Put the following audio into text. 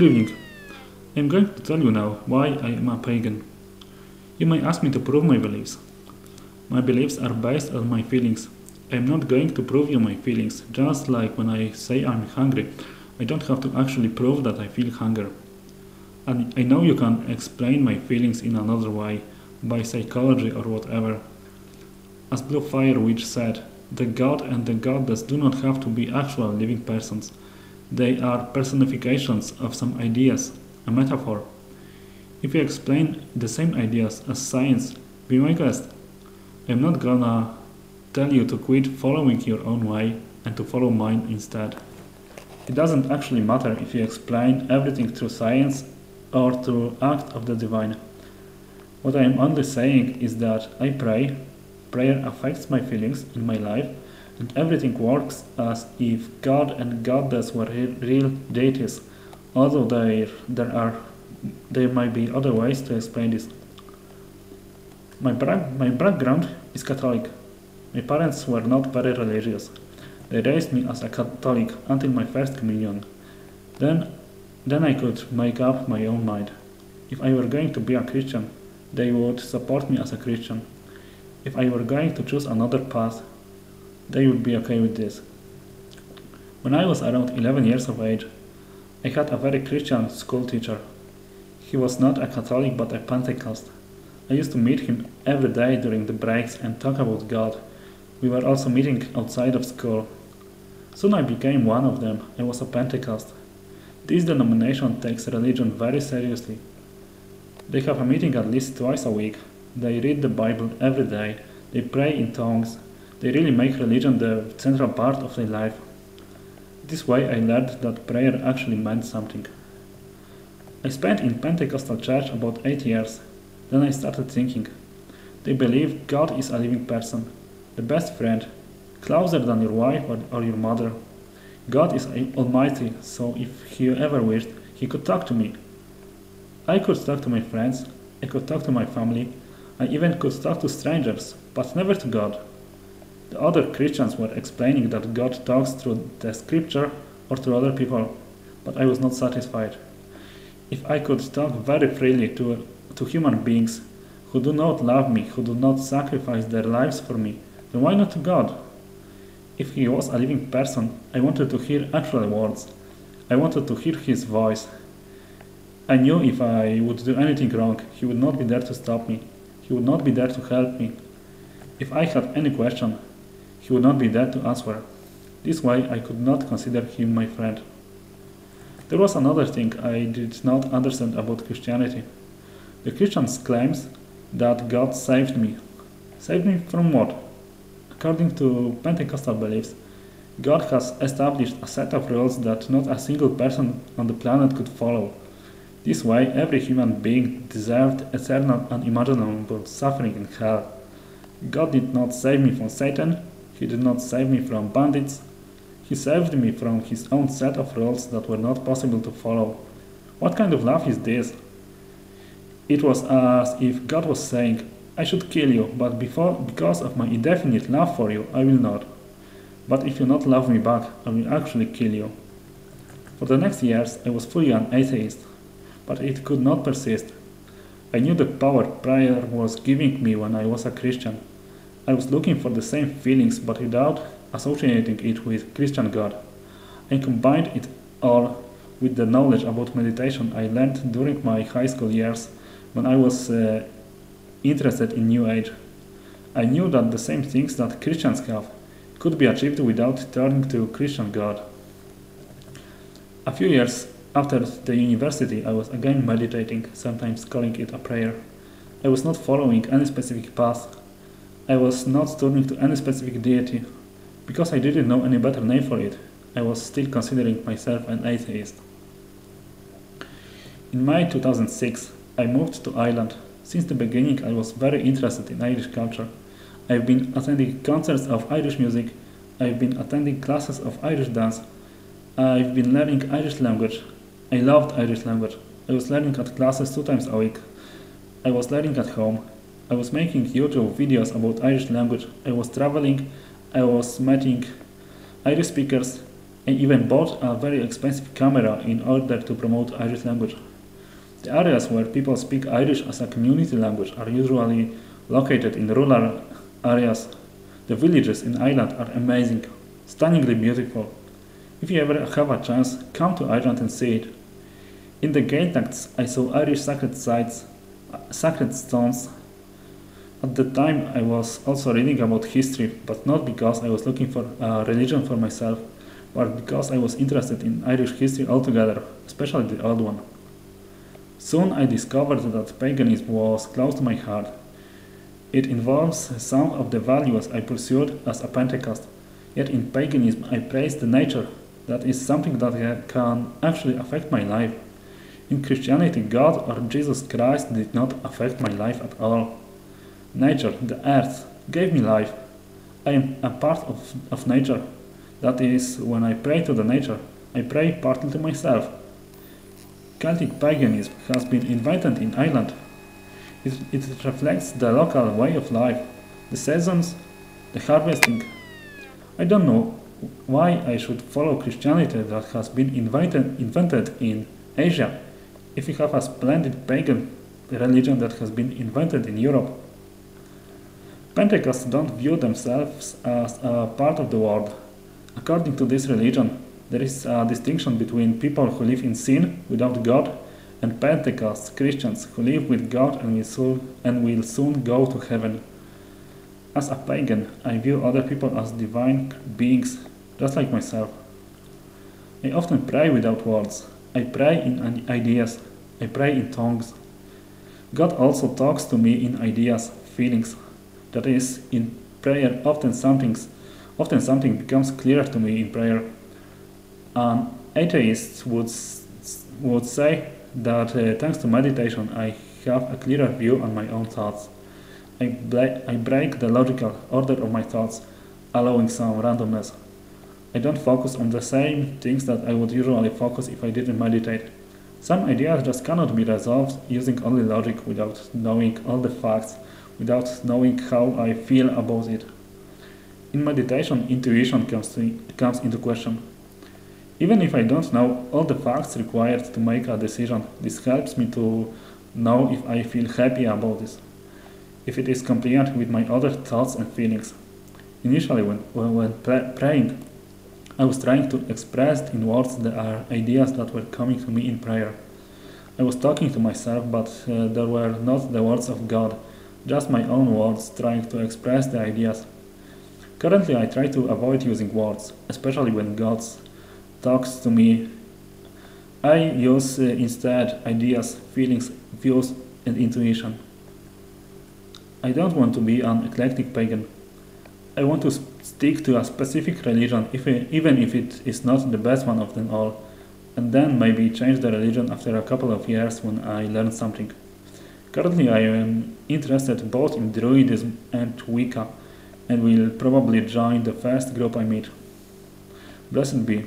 Good evening. I'm going to tell you now why I am a pagan. You may ask me to prove my beliefs. My beliefs are based on my feelings. I'm not going to prove you my feelings, just like when I say I'm hungry. I don't have to actually prove that I feel hunger. And I know you can explain my feelings in another way, by psychology or whatever. As Blue Fire Witch said, the god and the goddess do not have to be actual living persons. They are personifications of some ideas, a metaphor. If you explain the same ideas as science, be my guest. I'm not gonna tell you to quit following your own way and to follow mine instead. It doesn't actually matter if you explain everything through science or through act of the divine. What I am only saying is that I pray, prayer affects my feelings in my life, and everything works as if God and Goddess were real deities, although there might be other ways to explain this. My background is Catholic. My parents were not very religious. They raised me as a Catholic until my first communion. Then I could make up my own mind. If I were going to be a Christian, they would support me as a Christian. If I were going to choose another path, they would be okay with this. When I was around 11 years of age, I had a very Christian school teacher. He was not a Catholic but a Pentecost. I used to meet him every day during the breaks and talk about God. We were also meeting outside of school. Soon I became one of them. I was a Pentecost. This denomination takes religion very seriously. They have a meeting at least twice a week. They read the Bible every day. They pray in tongues. They really make religion the central part of their life. This way I learned that prayer actually meant something. I spent in Pentecostal church about 8 years. Then I started thinking. They believe God is a living person, the best friend, closer than your wife or your mother. God is almighty, so if he ever wished, he could talk to me. I could talk to my friends, I could talk to my family, I even could talk to strangers, but never to God. The other Christians were explaining that God talks through the scripture or through other people, but I was not satisfied. If I could talk very freely to human beings who do not love me, who do not sacrifice their lives for me, then why not to God? If he was a living person, I wanted to hear actual words. I wanted to hear his voice. I knew if I would do anything wrong, he would not be there to stop me. He would not be there to help me. If I had any question, he would not be there to answer. This way I could not consider him my friend. There was another thing I did not understand about Christianity. The Christians claims that God saved me. Saved me from what? According to Pentecostal beliefs, God has established a set of rules that not a single person on the planet could follow. This way, every human being deserved eternal unimaginable suffering in hell. God did not save me from Satan, he did not save me from bandits, he saved me from his own set of rules that were not possible to follow. What kind of love is this? It was as if God was saying, I should kill you, but because of my indefinite love for you, I will not. But if you not love me back, I will actually kill you. For the next years, I was fully an atheist, but it could not persist. I knew the power prayer was giving me when I was a Christian. I was looking for the same feelings, but without associating it with Christian God. I combined it all with the knowledge about meditation I learned during my high school years when I was interested in New Age. I knew that the same things that Christians have could be achieved without turning to Christian God. A few years after the university, I was again meditating, sometimes calling it a prayer. I was not following any specific path. I was not turning to any specific deity. Because I didn't know any better name for it, I was still considering myself an atheist. In May 2006, I moved to Ireland. Since the beginning, I was very interested in Irish culture. I've been attending concerts of Irish music. I've been attending classes of Irish dance. I've been learning Irish language. I loved Irish language. I was learning at classes 2 times a week. I was learning at home. I was making YouTube videos about Irish language. I was traveling. I was meeting Irish speakers. I even bought a very expensive camera in order to promote Irish language. The areas where people speak Irish as a community language are usually located in rural areas. The villages in Ireland are amazing, stunningly beautiful. If you ever have a chance, come to Ireland and see it. In the Gaeltachts, I saw Irish sacred sites, sacred stones. At the time, I was also reading about history, but not because I was looking for a religion for myself, but because I was interested in Irish history altogether, especially the old one. Soon I discovered that paganism was close to my heart. It involves some of the values I pursued as a Pentecost, yet in paganism I praise the nature. That is something that can actually affect my life. In Christianity, God or Jesus Christ did not affect my life at all. Nature, the earth, gave me life. I am a part of nature. That is, when I pray to the nature, I pray partly to myself. Celtic paganism has been invented in Ireland. It reflects the local way of life, the seasons, the harvesting. I don't know why I should follow Christianity that has been invented in Asia if we have a splendid pagan religion that has been invented in Europe. Pentecosts don't view themselves as a part of the world. According to this religion, there is a distinction between people who live in sin without God and Pentecost Christians who live with God and will soon go to heaven. As a pagan, I view other people as divine beings, just like myself. I often pray without words. I pray in ideas. I pray in tongues. God also talks to me in ideas, feelings. That is, in prayer often something becomes clearer to me in prayer. An atheist would say that thanks to meditation I have a clearer view on my own thoughts. I break the logical order of my thoughts, allowing some randomness. I don't focus on the same things that I would usually focus if I didn't meditate. Some ideas just cannot be resolved using only logic without knowing all the facts, without knowing how I feel about it. In meditation, intuition comes into question. Even if I don't know all the facts required to make a decision, this helps me to know if I feel happy about this, if it is compliant with my other thoughts and feelings. Initially, when praying, I was trying to express in words the ideas that were coming to me in prayer. I was talking to myself, but there were not the words of God, just my own words trying to express the ideas. Currently, I try to avoid using words, especially when God talks to me. I use instead ideas, feelings, views, and intuition. I don't want to be an eclectic pagan. I want to stick to a specific religion, even if it is not the best one of them all, and then maybe change the religion after a couple of years when I learn something. Currently, I am interested both in Druidism and Wicca, and will probably join the first group I meet. Blessed be.